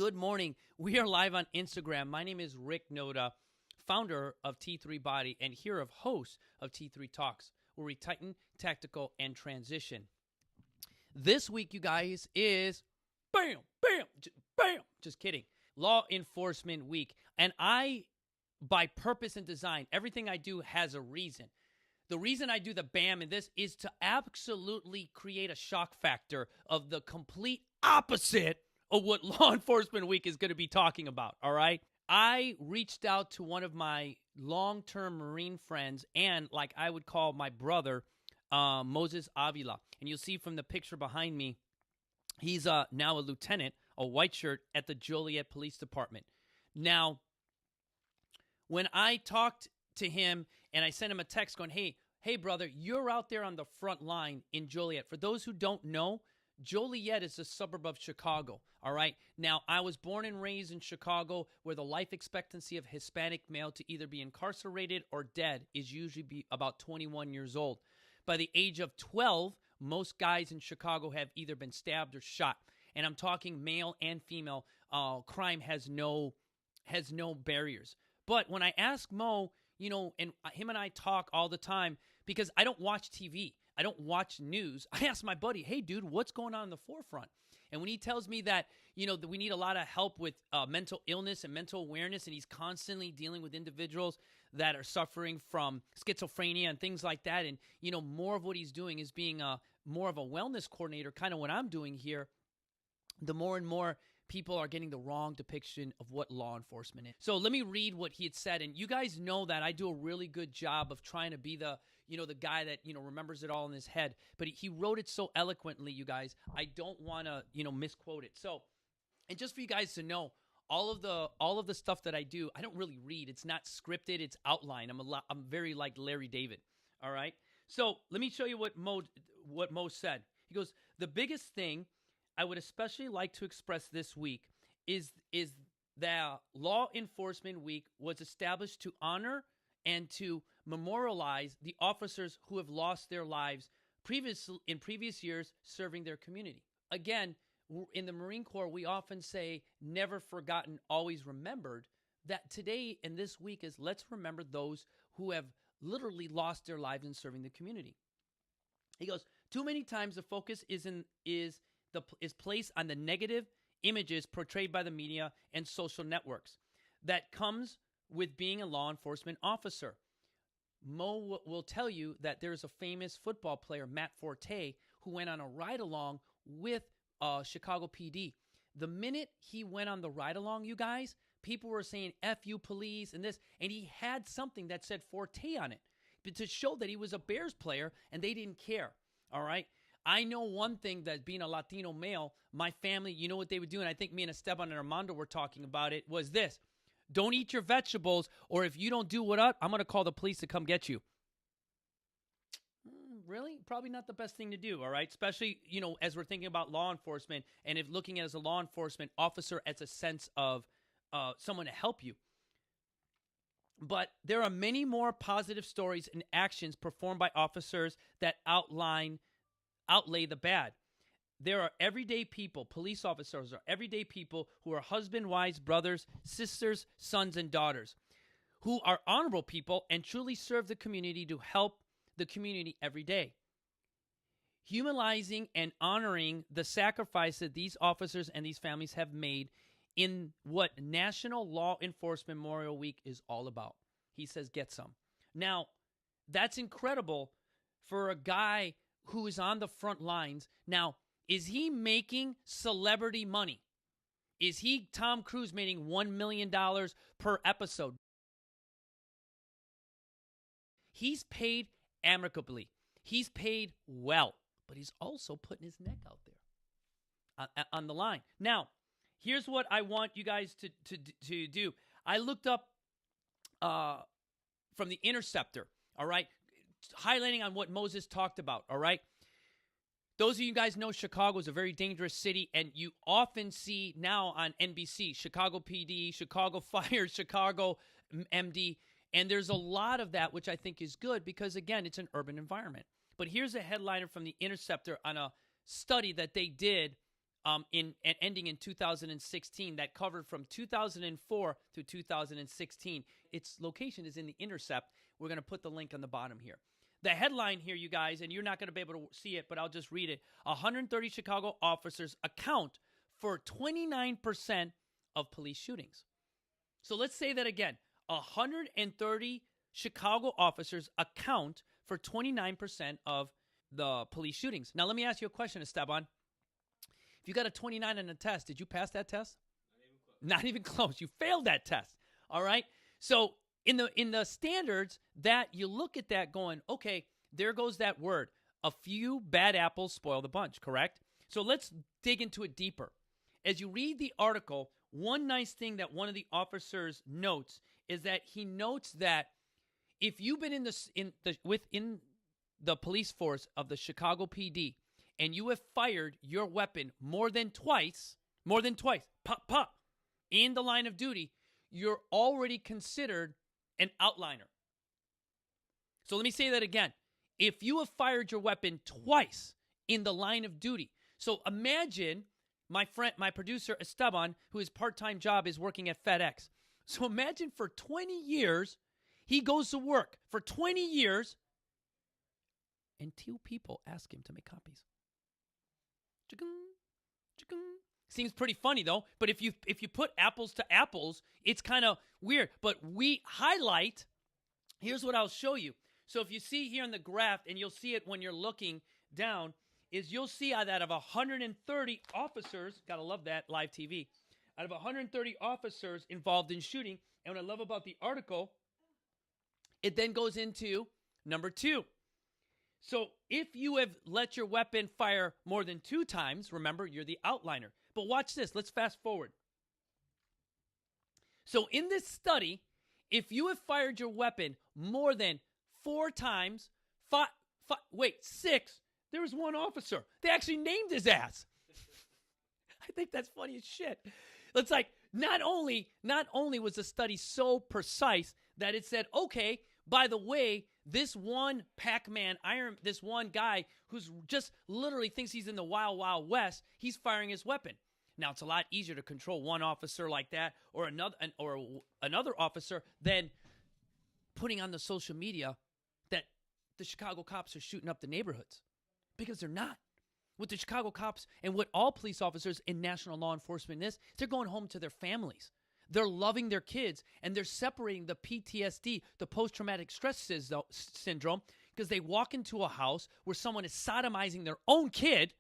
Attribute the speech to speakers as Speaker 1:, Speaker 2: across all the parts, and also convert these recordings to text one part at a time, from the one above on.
Speaker 1: Good morning. We are live on Instagram. My name is Rick Noda, founder of T3 Body and here of host of T3 Talks, where we tighten, tactical, and transition. This week, you guys, is bam, bam, bam. Just kidding. Law Enforcement Week. And I, by purpose and design, everything I do has a reason. The reason I do the BAM in this is to absolutely create a shock factor of the complete opposite of what Law Enforcement Week is going to be talking about, all right? I reached out to one of my long-term Marine friends and, like I would call my brother, Moses Avila. And you'll see from the picture behind me, he's now a lieutenant, a white shirt at the Joliet Police Department. Now, when I talked to him and I sent him a text going, hey, brother, you're out there on the front line in Joliet. For those who don't know, Joliet is a suburb of Chicago, all right? Now, I was born and raised in Chicago where the life expectancy of Hispanic male to either be incarcerated or dead is usually be about 21 years old. By the age of 12, most guys in Chicago have either been stabbed or shot. And I'm talking male and female. Crime has no barriers. But when I ask Mo, you know, and him and I talk all the time because I don't watch TV. I don't watch news. I ask my buddy, hey, dude, what's going on in the forefront? And when he tells me that, you know, that we need a lot of help with mental illness and mental awareness, and he's constantly dealing with individuals that are suffering from schizophrenia and things like that, and, you know, more of what he's doing is being more of a wellness coordinator, kind of what I'm doing here, the more and more people are getting the wrong depiction of what law enforcement is. So let me read what he had said. And you guys know that I do a really good job of trying to be the, you know, the guy that, you know, remembers it all in his head. But he wrote it so eloquently, you guys. I don't want to, you know, misquote it. So, and just for you guys to know, all of the stuff that I do, I don't really read. It's not scripted. It's outlined. I'm very like Larry David. All right. So let me show you what Mo said. He goes, the biggest thing I would especially like to express this week is that Law Enforcement Week was established to honor and to memorialize the officers who have lost their lives in previous years serving their community. Again, in the Marine Corps, we often say never forgotten, always remembered. That today and this week is let's remember those who have literally lost their lives in serving the community. He goes, too many times the focus is placed on the negative images portrayed by the media and social networks that comes with being a law enforcement officer. Mo will tell you that there's a famous football player, Matt Forte, who went on a ride-along with Chicago PD. The minute he went on the ride-along, you guys, people were saying, F you police and this, and he had something that said Forte on it but to show that he was a Bears player and they didn't care, all right? I know one thing, that being a Latino male, my family, you know what they would do, and I think me and Esteban and Armando were talking about it, was this. Don't eat your vegetables, or if you don't do what up, I'm going to call the police to come get you. Really? Probably not the best thing to do, all right? Especially, you know, as we're thinking about law enforcement, and if looking at as a law enforcement officer as a sense of someone to help you. But there are many more positive stories and actions performed by officers that outlay the bad. There are everyday people, police officers are everyday people who are husband, wives, brothers, sisters, sons, and daughters, who are honorable people and truly serve the community to help the community every day. Humanizing and honoring the sacrifice that these officers and these families have made in what National Law Enforcement Memorial Week is all about. He says, get some. Now, that's incredible for a guy who is on the front lines. Now, is he making celebrity money? Is he Tom Cruise making $1 million per episode? He's paid amicably. He's paid well, but he's also putting his neck out there on the line. Now, here's what I want you guys to do. I looked up from The Interceptor, all right, highlighting on what Moses talked about, all right? Those of you guys know Chicago is a very dangerous city, and you often see now on NBC, Chicago PD, Chicago Fire, Chicago MD, and there's a lot of that, which I think is good because, again, it's an urban environment. But here's a headliner from The Interceptor on a study that they did and ending in 2016 that covered from 2004 to 2016. Its location is in The Intercept. We're going to put the link on the bottom here. The headline here, you guys, and you're not going to be able to see it, but I'll just read it. 130 Chicago officers account for 29% of police shootings. So let's say that again. 130 Chicago officers account for 29% of the police shootings. Now, let me ask you a question, Esteban. If you got a 29 on the test, did you pass that test? Not even close. You failed that test. All right? So in the standards that you look at that going, okay, there goes that word. A few bad apples spoil the bunch, correct? So let's dig into it deeper. As you read the article, one nice thing that one of the officers notes is that he notes that if you've been within the police force of the Chicago PD and you have fired your weapon more than twice, pop, pop, in the line of duty, you're already considered an outliner. So let me say that again. If you have fired your weapon twice in the line of duty, so imagine my producer Esteban, who his part-time job is working at FedEx. So imagine for 20 years, he goes to work for 20 years, and two people ask him to make copies. Seems pretty funny though, but if you put apples to apples, it's kind of weird. But we highlight, here's what I'll show you. So if you see here in the graph, and you'll see it when you're looking down, is you'll see out of 130 officers, gotta love that, live TV, out of 130 officers involved in shooting, and what I love about the article, it then goes into number 2. So if you have let your weapon fire more than 2 times, remember, you're the outliner. But watch this. Let's fast forward. So in this study, if you have fired your weapon more than 4 times, 6, there was one officer. They actually named his ass. I think that's funny as shit. It's like, not only was the study so precise that it said, okay, by the way, this one Pac-Man, this one guy who's just literally thinks he's in the Wild Wild West, he's firing his weapon. Now, it's a lot easier to control one officer like that or another officer than putting on the social media that the Chicago cops are shooting up the neighborhoods, because they're not. What the Chicago cops and what all police officers in national law enforcement is, they're going home to their families. They're loving their kids, and they're separating the PTSD, the post-traumatic stress syndrome, because they walk into a house where someone is sodomizing their own kid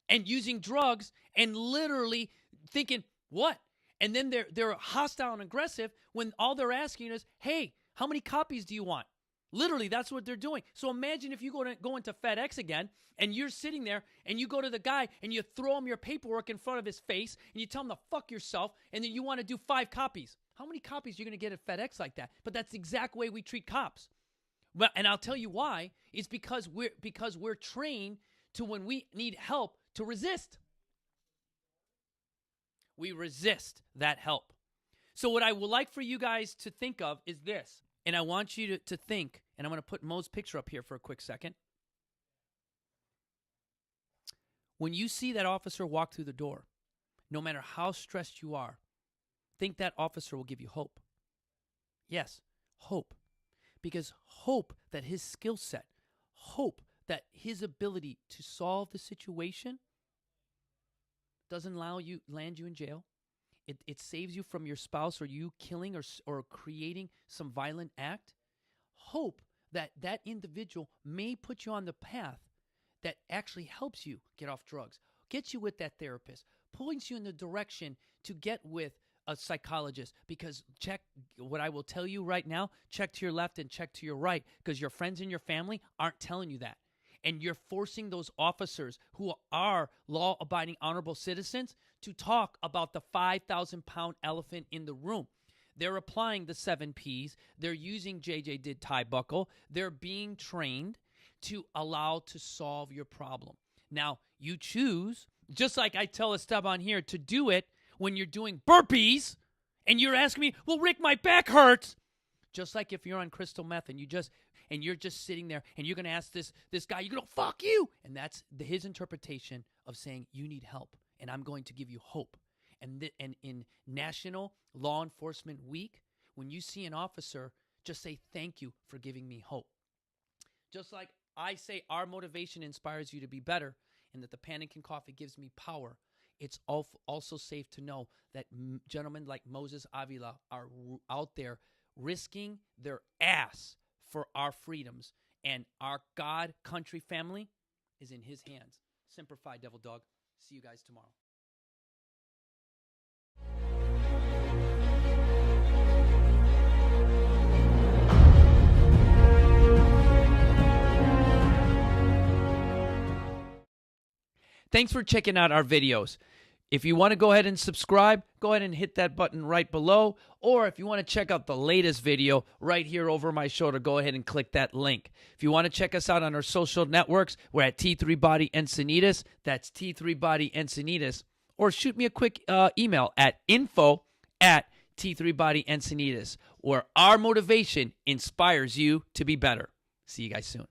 Speaker 1: and using drugs and literally thinking, what? And then they're hostile and aggressive when all they're asking is, hey, how many copies do you want? Literally, that's what they're doing. So imagine if you go into FedEx again, and you're sitting there, and you go to the guy, and you throw him your paperwork in front of his face, and you tell him to fuck yourself, and then you want to do 5 copies. How many copies are you going to get at FedEx like that? But that's the exact way we treat cops. Well, and I'll tell you why. It's because we're trained to, when we need help, to resist. We resist that help. So what I would like for you guys to think of is this. And I want you to think, and I'm going to put Mo's picture up here for a quick second. When you see that officer walk through the door, no matter how stressed you are, think that officer will give you hope. Yes, hope. Because hope that his skill set, hope that his ability to solve the situation doesn't land you in jail. It saves you from your spouse or you killing or creating some violent act. Hope that that individual may put you on the path that actually helps you get off drugs, gets you with that therapist, points you in the direction to get with a psychologist. Because check what I will tell you right now, check to your left and check to your right, because your friends and your family aren't telling you that. And you're forcing those officers who are law-abiding, honorable citizens to talk about the 5,000-pound elephant in the room. They're applying the 7 Ps. They're using JJ Did tie buckle. They're being trained to allow to solve your problem. Now, you choose, just like I tell Esteban here, to do it when you're doing burpees and you're asking me, well, Rick, my back hurts. Just like if you're on crystal meth and you're just sitting there and you're going to ask this guy, you're going to fuck you. And that's his interpretation of saying you need help. and I'm going to give you hope. And in National Law Enforcement Week, when you see an officer, just say thank you for giving me hope. Just like I say our motivation inspires you to be better and that the Panic and Coffee gives me power, it's also safe to know that gentlemen like Moses Avila are out there risking their ass for our freedoms, and our God, country, family is in his hands. Semper Fi, Devil Dog. See you guys tomorrow. Thanks for checking out our videos. If you want to go ahead and subscribe, go ahead and hit that button right below. Or if you want to check out the latest video right here over my shoulder, go ahead and click that link. If you want to check us out on our social networks, we're at T3 Body Encinitas. That's T3 Body Encinitas. Or shoot me a quick email at info@T3 Body Encinitas, where our motivation inspires you to be better. See you guys soon.